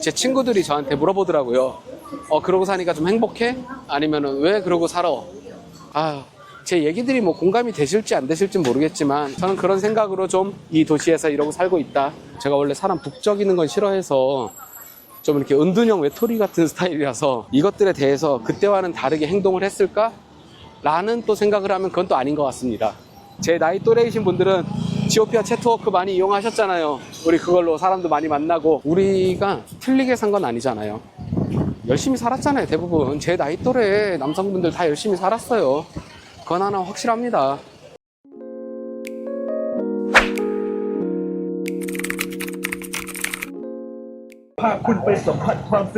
제 친구들이 저한테 물어보더라고요. 그러고 사니까 좀 행복해? 아니면은 왜 그러고 살아? 제 얘기들이 뭐 공감이 되실지 안 되실지 모르겠지만 저는 그런 생각으로 좀 이 도시에서 이러고 살고 있다. 제가 원래 사람 북적이는 건 싫어해서 좀 이렇게 은둔형 외톨이 같은 스타일이라서 이것들에 대해서 그때와는 다르게 행동을 했을까? 라는 또 생각을 하면 그건 또 아닌 것 같습니다. 제 나이 또래이신 분들은 지오피아 채트워크 많이 이용하셨잖아요. 우리 그걸로 사람도 많이 만나고 우리가 틀리게 산 건 아니잖아요. 열심히 살았잖아요. 대부분 제 나이 또래 남성분들 다 열심히 살았어요. 그건 하나 확실합니다.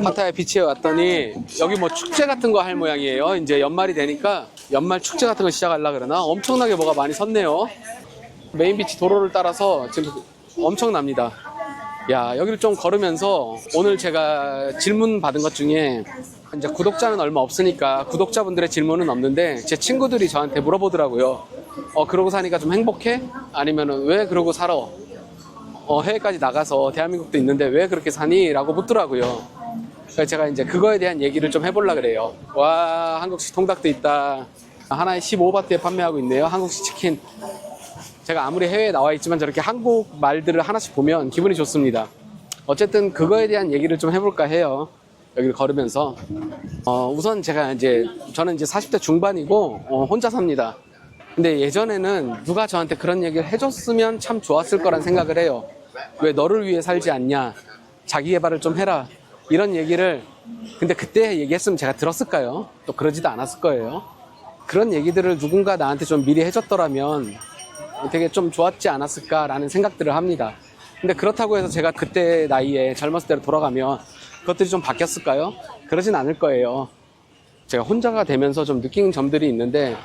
파타야 비치에 왔더니 여기 뭐 축제 같은 거 할 모양이에요. 이제 연말이 되니까 연말 축제 같은 거 시작하려고 그러나 엄청나게 뭐가 많이 섰네요. 메인 비치 도로를 따라서 지금 엄청납니다. 야, 여기를 좀 걸으면서 오늘 제가 질문 받은 것 중에 이제 구독자는 얼마 없으니까 구독자분들의 질문은 없는데 제 친구들이 저한테 물어보더라고요. 그러고 사니까 좀 행복해? 아니면은 왜 그러고 살아? 해외까지 나가서 대한민국도 있는데 왜 그렇게 사니? 라고 묻더라고요. 그래서 제가 이제 그거에 대한 얘기를 좀 해보려고 그래요. 와, 한국식 통닭도 있다. 하나에 15바트에 판매하고 있네요. 한국식 치킨. 제가 아무리 해외에 나와 있지만 저렇게 한국 말들을 하나씩 보면 기분이 좋습니다. 어쨌든 그거에 대한 얘기를 좀 해볼까 해요. 여기를 걸으면서. 우선 저는 이제 40대 중반이고 혼자 삽니다. 근데 예전에는 누가 저한테 그런 얘기를 해줬으면 참 좋았을 거란 생각을 해요. 왜 너를 위해 살지 않냐? 자기 개발을 좀 해라. 이런 얘기를 근데 그때 얘기했으면 제가 들었을까요? 또 그러지도 않았을 거예요. 그런 얘기들을 누군가 나한테 좀 미리 해줬더라면 되게 좀 좋았지 않았을까라는 생각들을 합니다. 근데 그렇다고 해서 제가 그때 나이에 젊었을 때로 돌아가면 그것들이 좀 바뀌었을까요? 그러진 않을 거예요. 제가 혼자가 되면서 좀 느낀 점들이 있는데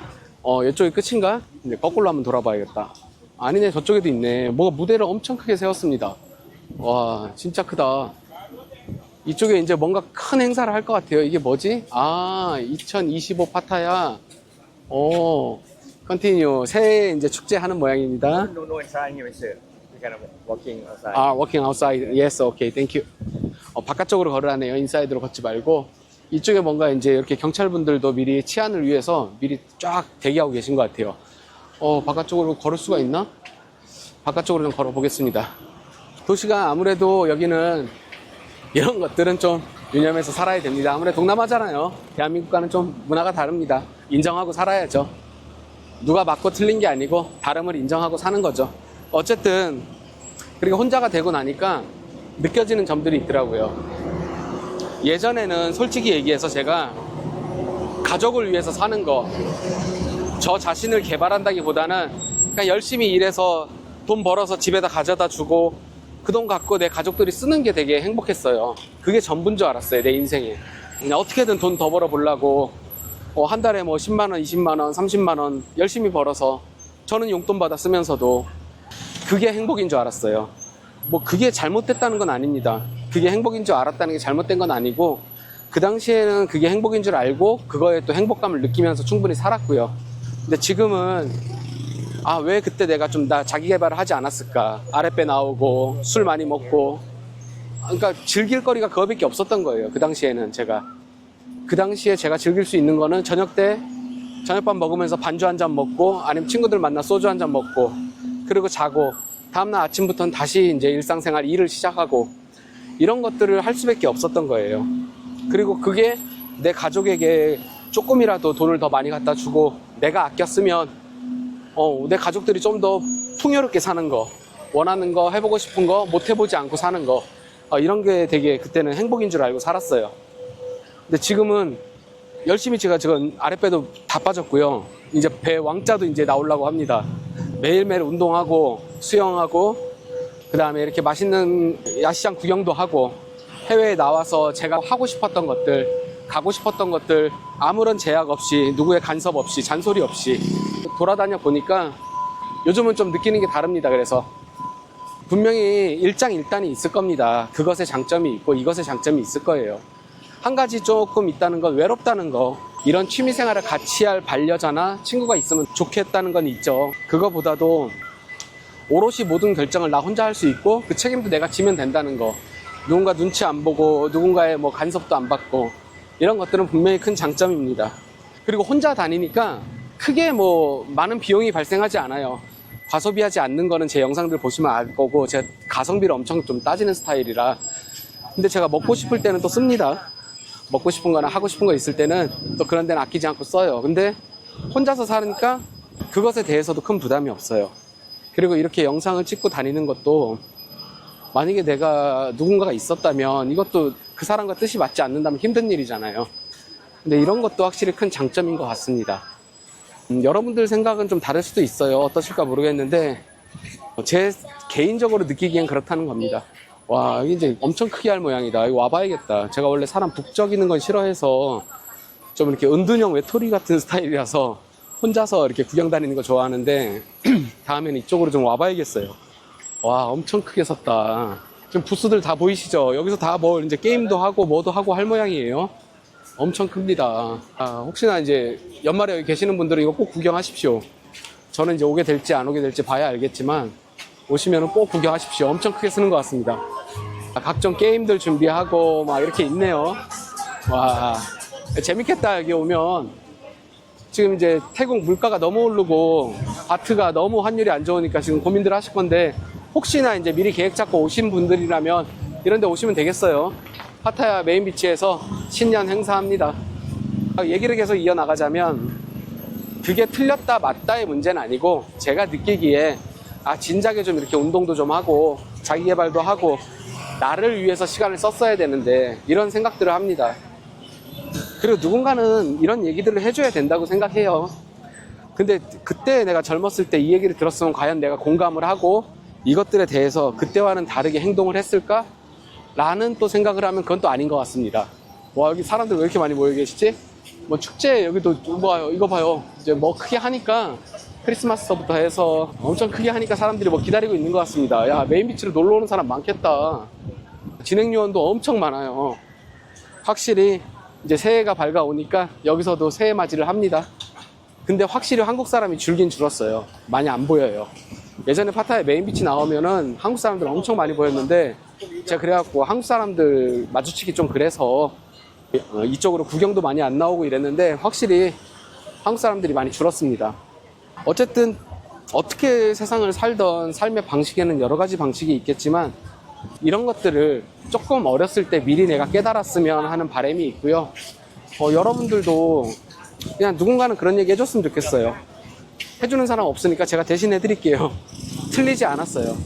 이쪽이 끝인가? 이제 거꾸로 한번 돌아봐야겠다. 아니네, 저쪽에도 있네. 뭐가 무대를 엄청 크게 세웠습니다. 와, 진짜 크다. 이쪽에 이제 뭔가 큰 행사를 할 것 같아요. 이게 뭐지? 2025 파타야. 컨티뉴. 새해 이제 축제하는 모양입니다. No inside here, sir. You kind of walking outside. Walking outside. Yes, okay, thank you. 바깥쪽으로 걸으라네요. 인사이드로 걷지 말고. 이쪽에 뭔가 이제 이렇게 경찰분들도 미리 치안을 위해서 미리 쫙 대기하고 계신 것 같아요. 바깥쪽으로 걸을 수가 있나? 바깥쪽으로 좀 걸어 보겠습니다. 도시가 아무래도 여기는 이런 것들은 좀 유념해서 살아야 됩니다. 아무래도 동남아잖아요. 대한민국과는 좀 문화가 다릅니다. 인정하고 살아야죠. 누가 맞고 틀린 게 아니고 다름을 인정하고 사는 거죠. 어쨌든 그리고 혼자가 되고 나니까 느껴지는 점들이 있더라고요. 예전에는 솔직히 얘기해서 제가 가족을 위해서 사는 거, 저 자신을 개발한다기보다는 그냥 열심히 일해서 돈 벌어서 집에다 가져다 주고 그 돈 갖고 내 가족들이 쓰는 게 되게 행복했어요. 그게 전부인 줄 알았어요, 내 인생에. 그냥 어떻게든 돈 더 벌어보려고 한 달에 뭐 10만원, 20만원, 30만원 열심히 벌어서 저는 용돈 받아 쓰면서도 그게 행복인 줄 알았어요. 뭐 그게 잘못됐다는 건 아닙니다. 그게 행복인 줄 알았다는 게 잘못된 건 아니고 그 당시에는 그게 행복인 줄 알고 그거에 또 행복감을 느끼면서 충분히 살았고요. 근데 지금은 왜 그때 내가 좀 자기 개발을 하지 않았을까? 아랫배 나오고 술 많이 먹고 그러니까 즐길 거리가 그거밖에 없었던 거예요. 그 당시에는 그 당시에 제가 즐길 수 있는 거는 저녁 때 저녁밥 먹으면서 반주 한 잔 먹고 아니면 친구들 만나 소주 한 잔 먹고 그리고 자고 다음날 아침부터는 다시 이제 일상생활 일을 시작하고 이런 것들을 할 수밖에 없었던 거예요. 그리고 그게 내 가족에게 조금이라도 돈을 더 많이 갖다 주고 내가 아껴 쓰면 내 가족들이 좀 더 풍요롭게 사는 거, 원하는 거, 해보고 싶은 거 못 해보지 않고 사는 거 이런 게 되게 그때는 행복인 줄 알고 살았어요. 근데 지금은 열심히 제가 지금 아랫배도 다 빠졌고요. 이제 배 왕자도 이제 나오려고 합니다. 매일매일 운동하고 수영하고 그 다음에 이렇게 맛있는 야시장 구경도 하고 해외에 나와서 제가 하고 싶었던 것들, 가고 싶었던 것들 아무런 제약 없이 누구의 간섭 없이 잔소리 없이 돌아다녀 보니까 요즘은 좀 느끼는 게 다릅니다. 그래서 분명히 일장일단이 있을 겁니다. 그것의 장점이 있고 이것의 장점이 있을 거예요. 한 가지 조금 있다는 건 외롭다는 거. 이런 취미생활을 같이 할 반려자나 친구가 있으면 좋겠다는 건 있죠. 그거보다도 오롯이 모든 결정을 나 혼자 할 수 있고 그 책임도 내가 지면 된다는 거. 누군가 눈치 안 보고 누군가의 뭐 간섭도 안 받고 이런 것들은 분명히 큰 장점입니다. 그리고 혼자 다니니까 크게 뭐 많은 비용이 발생하지 않아요. 과소비하지 않는 거는 제 영상들 보시면 알 거고, 제가 가성비를 엄청 좀 따지는 스타일이라. 근데 제가 먹고 싶을 때는 또 씁니다. 먹고 싶은 거나 하고 싶은 거 있을 때는 또 그런 데는 아끼지 않고 써요. 근데 혼자서 사니까 그것에 대해서도 큰 부담이 없어요. 그리고 이렇게 영상을 찍고 다니는 것도 만약에 내가 누군가가 있었다면 이것도 그 사람과 뜻이 맞지 않는다면 힘든 일이잖아요. 근데 이런 것도 확실히 큰 장점인 것 같습니다. 여러분들 생각은 좀 다를 수도 있어요. 어떠실까 모르겠는데 제 개인적으로 느끼기엔 그렇다는 겁니다. 와, 이제 엄청 크게 할 모양이다. 이거 와봐야겠다. 제가 원래 사람 북적이는 건 싫어해서 좀 이렇게 은둔형 외톨이 같은 스타일이라서 혼자서 이렇게 구경 다니는 거 좋아하는데 다음에는 이쪽으로 좀 와봐야겠어요. 와, 엄청 크게 섰다. 지금 부스들 다 보이시죠? 여기서 다 뭐 이제 게임도 하고 뭐도 하고 할 모양이에요. 엄청 큽니다. 혹시나 이제 연말에 여기 계시는 분들은 이거 꼭 구경하십시오. 저는 이제 오게 될지 안 오게 될지 봐야 알겠지만 오시면 꼭 구경하십시오. 엄청 크게 쓰는 것 같습니다. 각종 게임들 준비하고 막 이렇게 있네요. 와, 재밌겠다. 여기 오면. 지금 이제 태국 물가가 너무 오르고 바트가 너무 환율이 안 좋으니까 지금 고민들 하실 건데, 혹시나 이제 미리 계획 잡고 오신 분들이라면 이런 데 오시면 되겠어요. 파타야 메인 비치에서 신년 행사합니다. 얘기를 계속 이어나가자면 그게 틀렸다 맞다의 문제는 아니고, 제가 느끼기에 진작에 좀 이렇게 운동도 좀 하고 자기 개발도 하고 나를 위해서 시간을 썼어야 되는데 이런 생각들을 합니다. 그리고 누군가는 이런 얘기들을 해줘야 된다고 생각해요. 근데 그때 내가 젊었을 때 이 얘기를 들었으면 과연 내가 공감을 하고 이것들에 대해서 그때와는 다르게 행동을 했을까? 라는 또 생각을 하면 그건 또 아닌 것 같습니다. 와, 여기 사람들 왜 이렇게 많이 모여 계시지? 뭐 축제 여기도 뭐 이거 봐요. 이제 뭐 크게 하니까 크리스마스부터 해서 엄청 크게 하니까 사람들이 뭐 기다리고 있는 것 같습니다. 야, 메인 비치로 놀러 오는 사람 많겠다. 진행 요원도 엄청 많아요. 확실히 이제 새해가 밝아오니까 여기서도 새해 맞이를 합니다. 근데 확실히 한국 사람이 줄긴 줄었어요. 많이 안 보여요. 예전에 파타야 메인 비치 나오면은 한국 사람들 엄청 많이 보였는데, 제가 그래갖고 한국 사람들 마주치기 좀 그래서 이쪽으로 구경도 많이 안 나오고 이랬는데 확실히 한국 사람들이 많이 줄었습니다. 어쨌든 어떻게 세상을 살던 삶의 방식에는 여러 가지 방식이 있겠지만 이런 것들을 조금 어렸을 때 미리 내가 깨달았으면 하는 바람이 있고요. 여러분들도 그냥 누군가는 그런 얘기 해줬으면 좋겠어요. 해주는 사람 없으니까 제가 대신 해드릴게요. 틀리지 않았어요.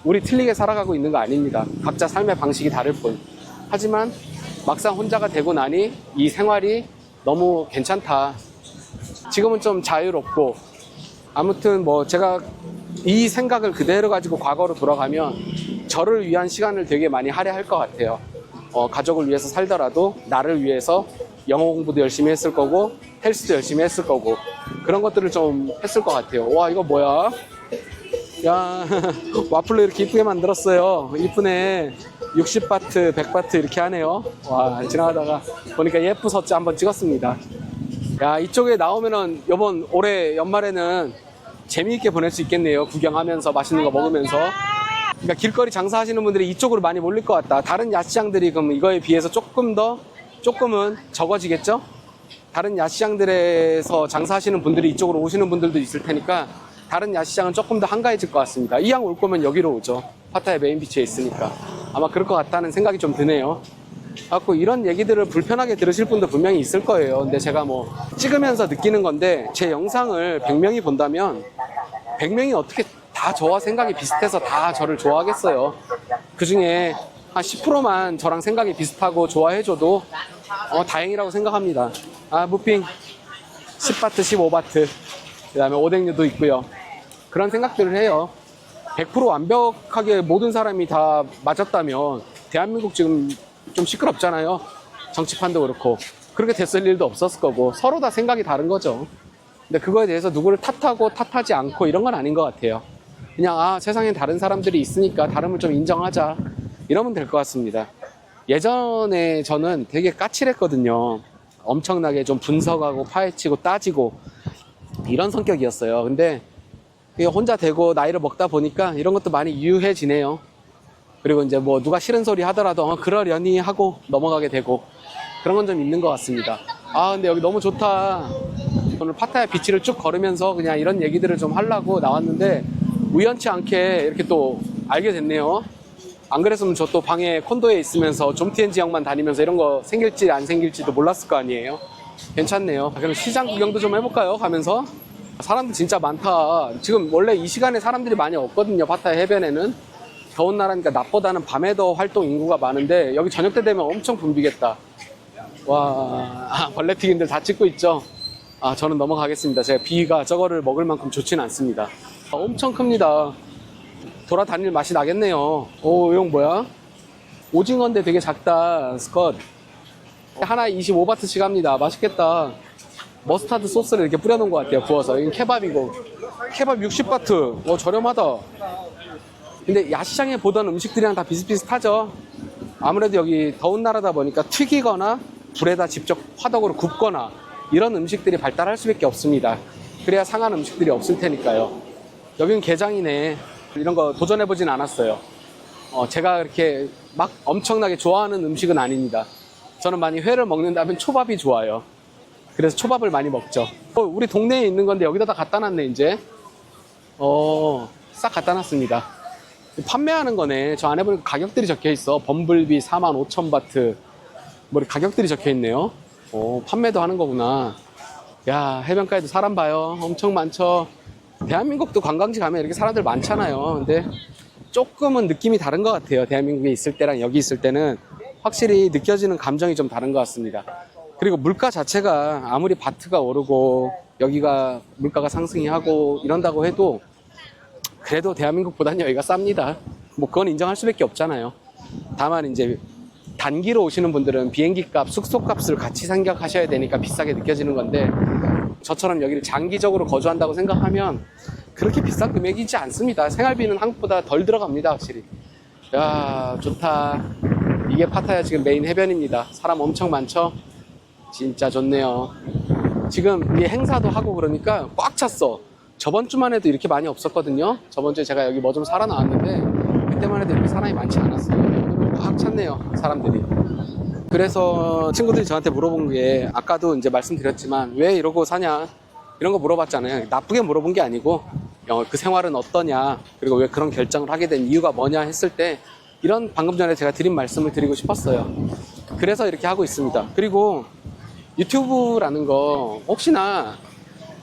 우리 틀리게 살아가고 있는 거 아닙니다. 각자 삶의 방식이 다를 뿐. 하지만 막상 혼자가 되고 나니 이 생활이 너무 괜찮다. 지금은 좀 자유롭고, 아무튼 뭐 제가 이 생각을 그대로 가지고 과거로 돌아가면 저를 위한 시간을 되게 많이 할애할 것 같아요. 가족을 위해서 살더라도 나를 위해서 영어 공부도 열심히 했을 거고 헬스도 열심히 했을 거고 그런 것들을 좀 했을 것 같아요. 와, 이거 뭐야? 야, 와플로 이렇게 이쁘게 만들었어요. 이쁘네. 60바트, 100바트 이렇게 하네요. 와, 지나가다가 보니까 예쁘서지 한번 찍었습니다. 야, 이쪽에 나오면은 이번 올해 연말에는 재미있게 보낼 수 있겠네요. 구경하면서 맛있는 거 먹으면서. 그러니까 길거리 장사하시는 분들이 이쪽으로 많이 몰릴 것 같다. 다른 야시장들이 그럼 이거에 비해서 조금은 적어지겠죠? 다른 야시장들에서 장사하시는 분들이 이쪽으로 오시는 분들도 있을 테니까 다른 야시장은 조금 더 한가해질 것 같습니다. 이왕 올 거면 여기로 오죠. 파타야 메인 비치에 있으니까. 아마 그럴 것 같다는 생각이 좀 드네요. 그래갖고 이런 얘기들을 불편하게 들으실 분도 분명히 있을 거예요. 근데 제가 뭐 찍으면서 느끼는 건데, 제 영상을 100명이 본다면 100명이 어떻게 다 저와 생각이 비슷해서 다 저를 좋아하겠어요. 그 중에 한 10%만 저랑 생각이 비슷하고 좋아해줘도 다행이라고 생각합니다. 무핑 10바트, 15바트, 그 다음에 오뎅류도 있고요. 그런 생각들을 해요. 100% 완벽하게 모든 사람이 다 맞았다면 대한민국 지금 좀 시끄럽잖아요. 정치판도 그렇고. 그렇게 됐을 일도 없었을 거고, 서로 다 생각이 다른 거죠. 근데 그거에 대해서 누구를 탓하고 탓하지 않고 이런 건 아닌 것 같아요. 그냥 세상엔 다른 사람들이 있으니까 다름을 좀 인정하자, 이러면 될 것 같습니다. 예전에 저는 되게 까칠했거든요. 엄청나게 좀 분석하고 파헤치고 따지고 이런 성격이었어요. 근데 혼자 되고 나이를 먹다 보니까 이런 것도 많이 유해지네요. 그리고 이제 뭐 누가 싫은 소리 하더라도 그러려니 하고 넘어가게 되고 그런 건 좀 있는 것 같습니다. 아, 근데 여기 너무 좋다. 오늘 파타야 비치를 쭉 걸으면서 그냥 이런 얘기들을 좀 하려고 나왔는데 우연치 않게 이렇게 또 알게 됐네요. 안 그랬으면 저 또 방에 콘도에 있으면서 좀티엔 지역만 다니면서 이런 거 생길지 안 생길지도 몰랐을 거 아니에요. 괜찮네요. 그럼 시장 구경도 좀 해볼까요? 가면서. 사람들 진짜 많다. 지금 원래 이 시간에 사람들이 많이 없거든요. 파타야 해변에는. 더운 나라니까 낮보다는 밤에 더 활동 인구가 많은데 여기 저녁 때 되면 엄청 붐비겠다. 와, 벌레튀기들 다 찍고 있죠. 아, 저는 넘어가겠습니다. 제가 비가 저거를 먹을 만큼 좋지는 않습니다. 엄청 큽니다. 돌아다닐 맛이 나겠네요. 오, 이건 뭐야? 오징어인데 되게 작다. 스컷. 하나에 25바트씩 합니다. 맛있겠다. 머스타드 소스를 이렇게 뿌려놓은 것 같아요. 구워서. 이건 케밥이고. 케밥 60바트. 저렴하다. 근데 야시장에 보던 음식들이랑 다 비슷비슷하죠. 아무래도 여기 더운 나라다 보니까 튀기거나 불에다 직접 화덕으로 굽거나 이런 음식들이 발달할 수밖에 없습니다. 그래야 상한 음식들이 없을 테니까요. 여긴 게장이네. 이런 거 도전해보진 않았어요. 제가 그렇게 막 엄청나게 좋아하는 음식은 아닙니다. 저는 많이 회를 먹는다면 초밥이 좋아요. 그래서 초밥을 많이 먹죠. 우리 동네에 있는 건데 여기다 다 갖다 놨네 이제. 싹 갖다 놨습니다. 판매하는 거네. 저 안에 보니까 가격들이 적혀 있어. 범블비 45,000바트. 뭐 가격들이 적혀 있네요. 판매도 하는 거구나. 야, 해변가에도 사람 봐요. 엄청 많죠. 대한민국도 관광지 가면 이렇게 사람들 많잖아요. 근데 조금은 느낌이 다른 것 같아요. 대한민국에 있을 때랑 여기 있을 때는 확실히 느껴지는 감정이 좀 다른 것 같습니다. 그리고 물가 자체가 아무리 바트가 오르고 여기가 물가가 상승이 하고 이런다고 해도 그래도 대한민국보다는 여기가 쌉니다. 뭐 그건 인정할 수밖에 없잖아요. 다만 이제 단기로 오시는 분들은 비행기 값, 숙소 값을 같이 생각하셔야 되니까 비싸게 느껴지는 건데 저처럼 여기를 장기적으로 거주한다고 생각하면 그렇게 비싼 금액이지 않습니다. 생활비는 한국보다 덜 들어갑니다, 확실히. 야, 좋다. 이게 파타야 지금 메인 해변입니다. 사람 엄청 많죠? 진짜 좋네요. 지금 이 행사도 하고 그러니까 꽉 찼어. 저번 주만 해도 이렇게 많이 없었거든요. 저번 주에 제가 여기 뭐 좀 사러 나왔는데 그때만 해도 이렇게 사람이 많지 않았어요. 오늘은 꽉 찼네요, 사람들이. 그래서 친구들이 저한테 물어본 게 아까도 이제 말씀드렸지만 왜 이러고 사냐 이런 거 물어봤잖아요. 나쁘게 물어본 게 아니고 그 생활은 어떠냐 그리고 왜 그런 결정을 하게 된 이유가 뭐냐 했을 때 이런 방금 전에 제가 드린 말씀을 드리고 싶었어요. 그래서 이렇게 하고 있습니다. 그리고 유튜브라는 거 혹시나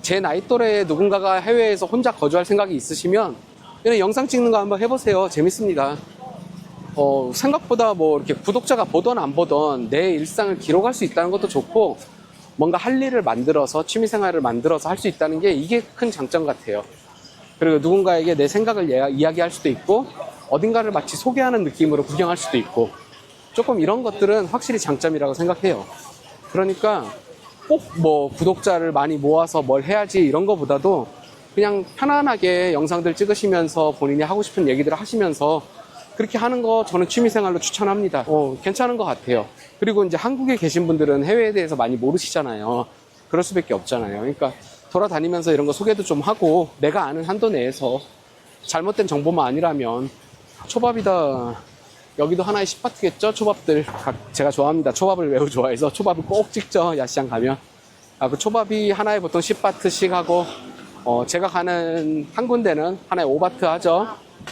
제 나이 또래 누군가가 해외에서 혼자 거주할 생각이 있으시면 이런 영상 찍는 거 한번 해보세요. 재밌습니다. 생각보다 뭐 이렇게 구독자가 보던 안 보던 내 일상을 기록할 수 있다는 것도 좋고 뭔가 할 일을 만들어서 취미생활을 만들어서 할 수 있다는 게 이게 큰 장점 같아요. 그리고 누군가에게 내 생각을 이야기할 수도 있고 어딘가를 마치 소개하는 느낌으로 구경할 수도 있고 조금 이런 것들은 확실히 장점이라고 생각해요. 그러니까 꼭 뭐 구독자를 많이 모아서 뭘 해야지 이런 거보다도 그냥 편안하게 영상들 찍으시면서 본인이 하고 싶은 얘기들을 하시면서 그렇게 하는 거 저는 취미생활로 추천합니다. 괜찮은 것 같아요. 그리고 이제 한국에 계신 분들은 해외에 대해서 많이 모르시잖아요. 그럴 수밖에 없잖아요. 그러니까 돌아다니면서 이런 거 소개도 좀 하고 내가 아는 한도 내에서 잘못된 정보만 아니라면 초밥이다. 여기도 하나의 10바트겠죠? 초밥들. 제가 좋아합니다. 초밥을 매우 좋아해서 초밥을 꼭 찍죠. 야시장 가면. 그 초밥이 하나에 보통 10바트씩 하고 제가 가는 한 군데는 하나에 5바트 하죠.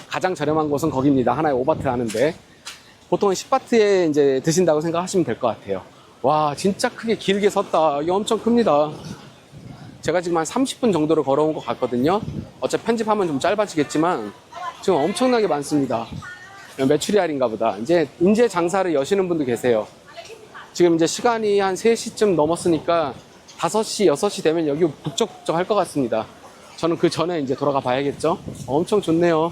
가장 저렴한 곳은 거기입니다. 하나에 5바트 하는데 보통은 10바트에 이제 드신다고 생각하시면 될 것 같아요. 와, 진짜 크게 길게 섰다. 이게 엄청 큽니다. 제가 지금 한 30분 정도로 걸어온 것 같거든요. 어차피 편집하면 좀 짧아지겠지만 지금 엄청나게 많습니다. 메추리알인가 보다. 이제 장사를 여시는 분도 계세요. 지금 이제 시간이 한 3시쯤 넘었으니까 5시, 6시 되면 여기 북적북적 할 것 같습니다. 저는 그 전에 이제 돌아가 봐야겠죠. 엄청 좋네요.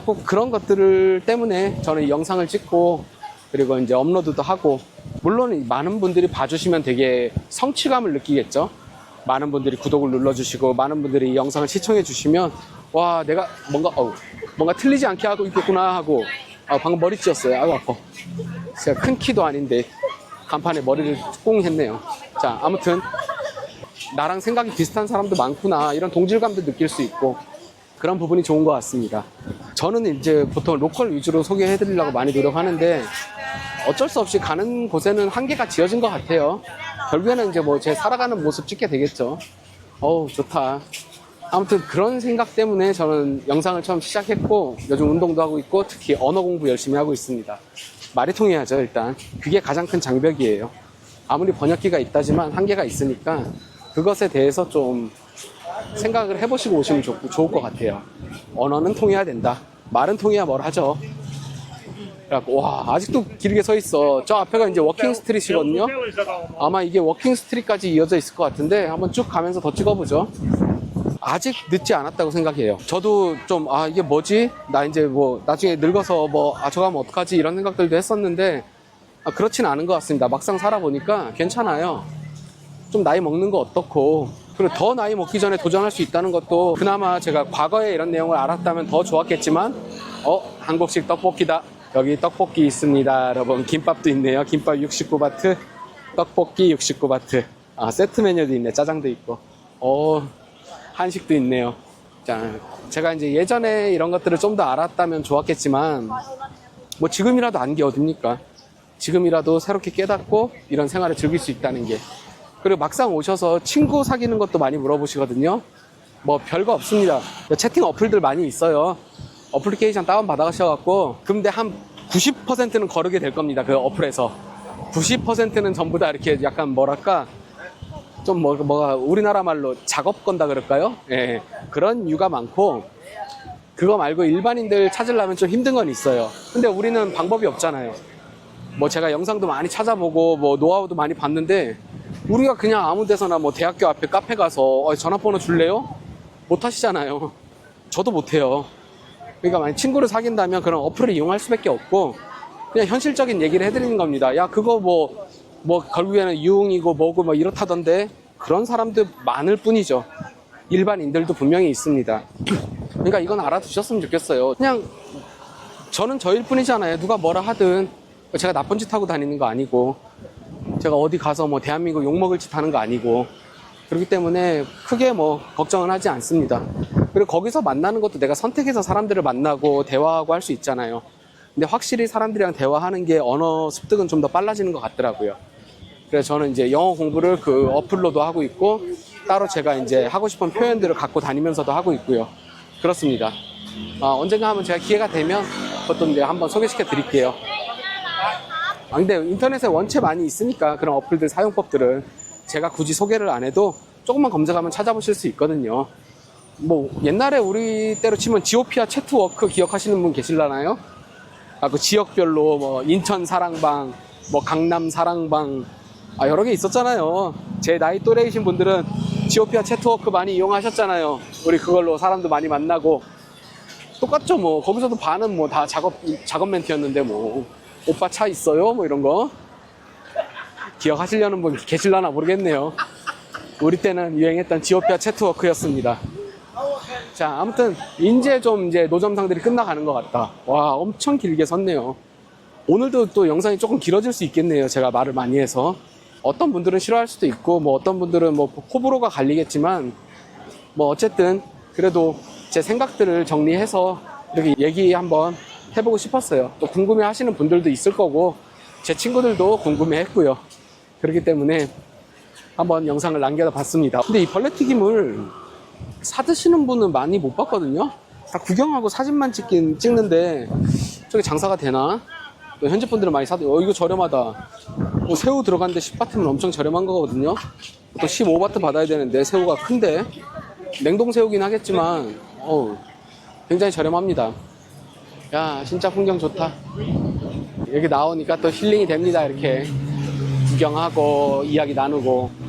꼭 그런 것들을 때문에 저는 이 영상을 찍고 그리고 이제 업로드도 하고 물론 많은 분들이 봐주시면 되게 성취감을 느끼겠죠. 많은 분들이 구독을 눌러주시고 많은 분들이 이 영상을 시청해 주시면 와, 내가 뭔가 틀리지 않게 하고 있겠구나 하고 방금 머리 찧었어요. 아이고 아파. 제가 큰 키도 아닌데 간판에 머리를 꽁 했네요. 자, 아무튼 나랑 생각이 비슷한 사람도 많구나 이런 동질감도 느낄 수 있고 그런 부분이 좋은 것 같습니다. 저는 이제 보통 로컬 위주로 소개해드리려고 많이 노력하는데 어쩔 수 없이 가는 곳에는 한계가 지어진 것 같아요. 결국에는 이제 뭐 제 살아가는 모습 찍게 되겠죠. 어우, 좋다. 아무튼 그런 생각 때문에 저는 영상을 처음 시작했고 요즘 운동도 하고 있고 특히 언어 공부 열심히 하고 있습니다. 말이 통해야죠. 일단 그게 가장 큰 장벽이에요. 아무리 번역기가 있다지만 한계가 있으니까 그것에 대해서 좀 생각을 해보시고 오시면 좋을 것 같아요. 언어는 통해야 된다. 말은 통해야 뭘 하죠. 그래갖고 와, 아직도 길게 서 있어. 저 앞에가 이제 워킹 스트릿이거든요. 아마 이게 워킹 스트릿까지 이어져 있을 것 같은데 한번 쭉 가면서 더 찍어보죠. 아직 늦지 않았다고 생각해요. 저도 좀 이게 뭐지? 나 이제 뭐 나중에 늙어서 저거 하면 어떡하지? 이런 생각들도 했었는데 그렇진 않은 것 같습니다. 막상 살아보니까 괜찮아요. 좀 나이 먹는 거 어떻고, 그리고 더 나이 먹기 전에 도전할 수 있다는 것도 그나마 제가 과거에 이런 내용을 알았다면 더 좋았겠지만 한국식 떡볶이다. 여기 떡볶이 있습니다. 여러분, 김밥도 있네요. 김밥 69바트, 떡볶이 69바트. 세트 메뉴도 있네. 짜장도 있고. 한식도 있네요. 자, 제가 이제 예전에 이런 것들을 좀 더 알았다면 좋았겠지만, 뭐 지금이라도 안 게 어딥니까? 지금이라도 새롭게 깨닫고 이런 생활을 즐길 수 있다는 게. 그리고 막상 오셔서 친구 사귀는 것도 많이 물어보시거든요. 뭐 별거 없습니다. 채팅 어플들 많이 있어요. 어플리케이션 다운 받아가셔갖고, 근데 한 90%는 거르게 될 겁니다. 그 어플에서. 90%는 전부 다 이렇게 약간 뭐랄까, 좀 뭐가 우리나라 말로 작업 건다 그럴까요? 예, 그런 이유가 많고, 그거 말고 일반인들 찾으려면 좀 힘든 건 있어요. 근데 우리는 방법이 없잖아요. 뭐 제가 영상도 많이 찾아보고 뭐 노하우도 많이 봤는데, 우리가 그냥 아무 데서나 뭐 대학교 앞에 카페 가서 전화번호 줄래요? 못 하시잖아요. 저도 못 해요. 그러니까 만약 친구를 사귄다면 그런 어플을 이용할 수밖에 없고, 그냥 현실적인 얘기를 해드리는 겁니다. 야, 그거 뭐 결국에는 유흥이고 뭐고 뭐 이렇다던데, 그런 사람들 많을 뿐이죠. 일반인들도 분명히 있습니다. 그러니까 이건 알아두셨으면 좋겠어요. 그냥 저는 저일 뿐이잖아요. 누가 뭐라 하든 제가 나쁜 짓 하고 다니는 거 아니고, 제가 어디 가서 뭐 대한민국 욕먹을 짓 하는 거 아니고, 그렇기 때문에 크게 뭐 걱정은 하지 않습니다. 그리고 거기서 만나는 것도 내가 선택해서 사람들을 만나고 대화하고 할 수 있잖아요. 근데 확실히 사람들이랑 대화하는 게 언어 습득은 좀 더 빨라지는 것 같더라고요. 그래서 저는 이제 영어 공부를 그 어플로도 하고 있고, 따로 제가 이제 하고 싶은 표현들을 갖고 다니면서도 하고 있고요. 그렇습니다. 언젠가 한번 제가 기회가 되면 그것도 이제 한번 소개시켜 드릴게요. 근데 인터넷에 원체 많이 있으니까 그런 어플들 사용법들은 제가 굳이 소개를 안 해도 조금만 검색하면 찾아보실 수 있거든요. 뭐 옛날에 우리 때로 치면 지오피아 채트워크 기억하시는 분 계실라나요? 그 지역별로 뭐 인천 사랑방, 뭐 강남 사랑방, 여러 개 있었잖아요. 제 나이 또래이신 분들은 지오피아 채트워크 많이 이용하셨잖아요. 우리 그걸로 사람도 많이 만나고. 똑같죠. 뭐 거기서도 반은 뭐 다 작업 멘트였는데, 뭐 오빠 차 있어요? 뭐 이런 거 기억하시려는 분 계실라나 모르겠네요. 우리 때는 유행했던 지오피아 채트워크였습니다. 자, 아무튼 이제 노점상들이 끝나가는 것 같다. 와, 엄청 길게 섰네요. 오늘도 또 영상이 조금 길어질 수 있겠네요. 제가 말을 많이 해서. 어떤 분들은 싫어할 수도 있고, 뭐 어떤 분들은 뭐 호불호가 갈리겠지만, 뭐 어쨌든 그래도 제 생각들을 정리해서 이렇게 얘기 한번 해보고 싶었어요. 또 궁금해 하시는 분들도 있을 거고, 제 친구들도 궁금해 했고요. 그렇기 때문에 한번 영상을 남겨다 봤습니다. 근데 이 벌레튀김을 사드시는 분은 많이 못 봤거든요. 다 구경하고 사진만 찍는데 저게 장사가 되나? 또 현지 분들은 많이 이거 저렴하다. 뭐 새우 들어갔는데 10바트면 엄청 저렴한 거거든요. 또 15바트 받아야 되는데 새우가 큰데, 냉동 새우긴 하겠지만 굉장히 저렴합니다. 야, 진짜 풍경 좋다. 여기 나오니까 또 힐링이 됩니다. 이렇게 구경하고 이야기 나누고.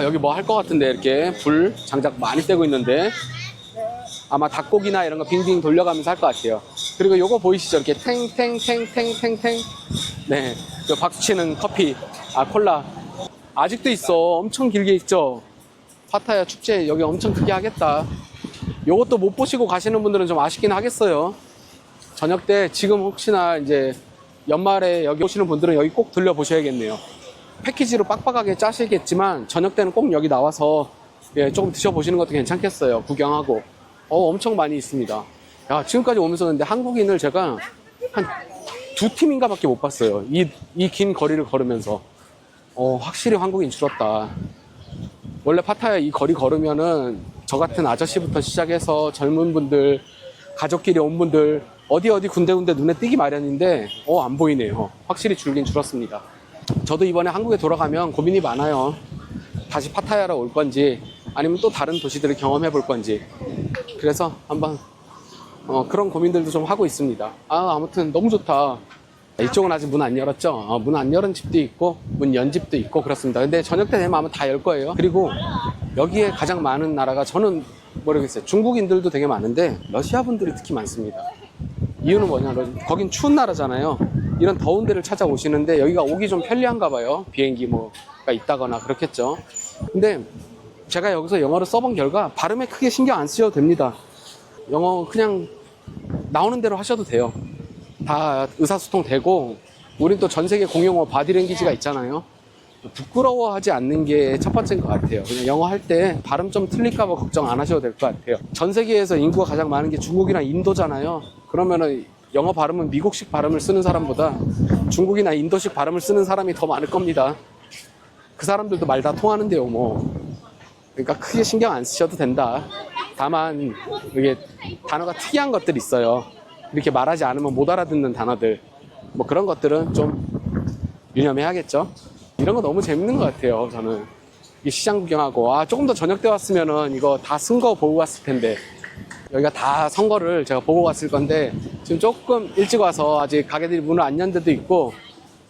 여기 뭐 할 것 같은데, 이렇게 불 장작 많이 떼고 있는데 아마 닭고기나 이런 거 빙빙 돌려가면서 할 것 같아요. 그리고 요거 보이시죠? 이렇게 탱탱탱탱탱탱. 네, 그 박수치는 커피, 콜라 아직도 있어. 엄청 길게 있죠. 파타야 축제 여기 엄청 크게 하겠다. 요것도 못 보시고 가시는 분들은 좀 아쉽긴 하겠어요. 저녁 때, 지금 혹시나 이제 연말에 여기 오시는 분들은 여기 꼭 들려보셔야겠네요. 패키지로 빡빡하게 짜시겠지만 저녁 때는 꼭 여기 나와서 조금 드셔보시는 것도 괜찮겠어요. 구경하고. 엄청 많이 있습니다. 야, 지금까지 오면서 근데 한국인을 제가 한 두 팀인가 밖에 못 봤어요. 이 긴 거리를 걸으면서. 확실히 한국인 줄었다. 원래 파타야 이 거리 걸으면은 저 같은 아저씨부터 시작해서 젊은 분들, 가족끼리 온 분들, 어디 군데군데 눈에 띄기 마련인데, 안 보이네요. 확실히 줄긴 줄었습니다. 저도 이번에 한국에 돌아가면 고민이 많아요. 다시 파타야로 올 건지, 아니면 또 다른 도시들을 경험해 볼 건지. 그래서 한번 그런 고민들도 좀 하고 있습니다. 아무튼 너무 좋다. 이쪽은 아직 문 안 열었죠? 문 안 열은 집도 있고 문 연 집도 있고 그렇습니다. 근데 저녁 때 되면 아마 다 열 거예요. 그리고 여기에 가장 많은 나라가, 저는 모르겠어요. 중국인들도 되게 많은데 러시아 분들이 특히 많습니다. 이유는 뭐냐면 거긴 추운 나라잖아요. 이런 더운 데를 찾아오시는데 여기가 오기 좀 편리한가 봐요. 비행기 뭐가 있다거나 그렇겠죠. 근데 제가 여기서 영어를 써본 결과 발음에 크게 신경 안 쓰셔도 됩니다. 영어 그냥 나오는 대로 하셔도 돼요. 다 의사소통 되고, 우린 또 전 세계 공용어 바디랭귀지가 있잖아요. 부끄러워하지 않는 게 첫 번째인 것 같아요. 그냥 영어 할 때 발음 좀 틀릴까봐 걱정 안 하셔도 될 것 같아요. 전 세계에서 인구가 가장 많은 게 중국이나 인도잖아요. 그러면은 영어 발음은 미국식 발음을 쓰는 사람보다 중국이나 인도식 발음을 쓰는 사람이 더 많을 겁니다. 그 사람들도 말 다 통하는데요, 뭐. 그러니까 크게 신경 안 쓰셔도 된다. 다만 이게 단어가 특이한 것들이 있어요. 이렇게 말하지 않으면 못 알아듣는 단어들, 뭐 그런 것들은 좀 유념해야겠죠. 이런 거 너무 재밌는 것 같아요. 저는 이 시장 구경하고, 조금 더 저녁 때 왔으면은 이거 다 선거 보고 갔을 텐데, 여기가 다 선거를 제가 보고 갔을 건데 지금 조금 일찍 와서 아직 가게들이 문을 안 연 데도 있고,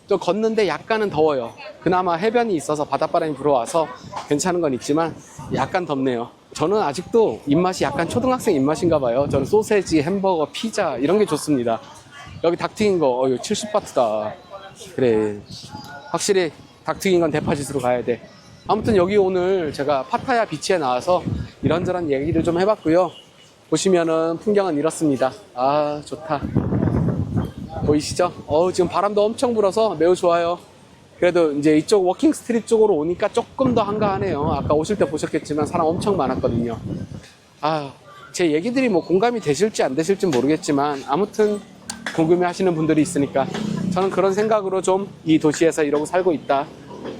좀 걷는데 약간은 더워요. 그나마 해변이 있어서 바닷바람이 불어와서 괜찮은 건 있지만 약간 덥네요. 저는 아직도 입맛이 약간 초등학생 입맛인가 봐요. 저는 소세지, 햄버거, 피자 이런 게 좋습니다. 여기 닭 튀긴 거, 이거 70바트다. 그래, 확실히 닭 튀긴 건 대파짓으로 가야 돼. 아무튼 여기 오늘 제가 파타야 비치에 나와서 이런저런 얘기를 좀 해봤고요. 보시면은 풍경은 이렇습니다. 좋다. 보이시죠? 지금 바람도 엄청 불어서 매우 좋아요. 그래도 이제 이쪽 워킹 스트리트 쪽으로 오니까 조금 더 한가하네요. 아까 오실 때 보셨겠지만 사람 엄청 많았거든요. 제 얘기들이 뭐 공감이 되실지 안 되실지 모르겠지만 아무튼 궁금해 하시는 분들이 있으니까 저는 그런 생각으로 좀 이 도시에서 이러고 살고 있다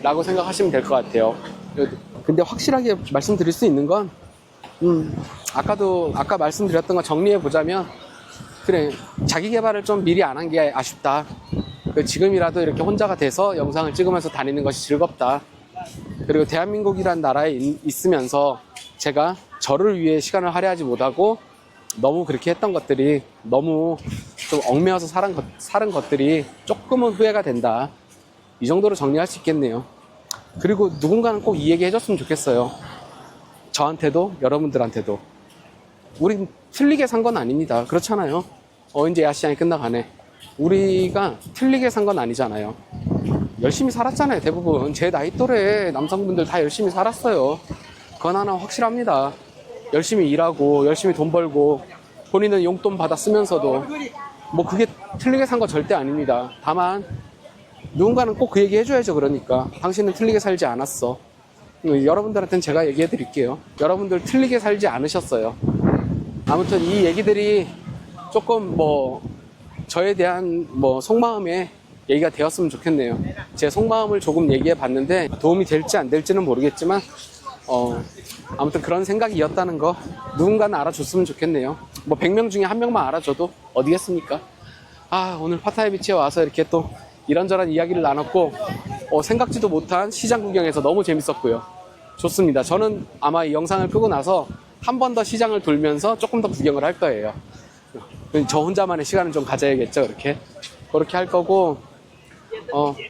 라고 생각하시면 될 것 같아요. 근데 확실하게 말씀드릴 수 있는 건 아까 말씀드렸던 거 정리해 보자면, 그래, 자기 개발을 좀 미리 안 한 게 아쉽다. 지금이라도 이렇게 혼자가 돼서 영상을 찍으면서 다니는 것이 즐겁다. 그리고 대한민국이란 나라에 있으면서 제가 저를 위해 시간을 할애하지 못하고 너무 그렇게 했던 것들이, 너무 좀 얽매여서 살은 것들이 조금은 후회가 된다. 이 정도로 정리할 수 있겠네요. 그리고 누군가는 꼭 이 얘기 해줬으면 좋겠어요. 저한테도 여러분들한테도. 우린 틀리게 산 건 아닙니다. 그렇잖아요. 이제 야시장이 끝나가네. 우리가 틀리게 산 건 아니잖아요. 열심히 살았잖아요. 대부분 제 나이 또래 남성분들 다 열심히 살았어요. 그건 하나 확실합니다. 열심히 일하고 열심히 돈 벌고 본인은 용돈 받아 쓰면서도 뭐 그게 틀리게 산 거 절대 아닙니다. 다만 누군가는 꼭 그 얘기 해줘야죠. 그러니까 당신은 틀리게 살지 않았어. 여러분들한테는 제가 얘기해 드릴게요. 여러분들 틀리게 살지 않으셨어요. 아무튼 이 얘기들이 조금 저에 대한 속마음에 얘기가 되었으면 좋겠네요. 제 속마음을 조금 얘기해 봤는데 도움이 될지 안 될지는 모르겠지만 아무튼 그런 생각이었다는 거 누군가는 알아줬으면 좋겠네요. 100명 중에 1명만 알아줘도 어디겠습니까? 오늘 파타야 비치에 와서 이렇게 또 이런저런 이야기를 나눴고 생각지도 못한 시장 구경에서 너무 재밌었고요. 좋습니다. 저는 아마 이 영상을 끄고 나서 한 번 더 시장을 돌면서 조금 더 구경을 할 거예요. 저 혼자만의 시간을 좀 가져야겠죠. 그렇게 할 거고,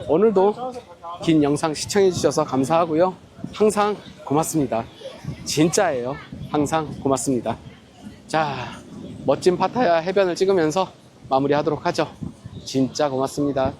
오늘도 긴 영상 시청해 주셔서 감사하고요. 항상 고맙습니다. 진짜예요. 항상 고맙습니다. 자, 멋진 파타야 해변을 찍으면서 마무리하도록 하죠. 진짜 고맙습니다.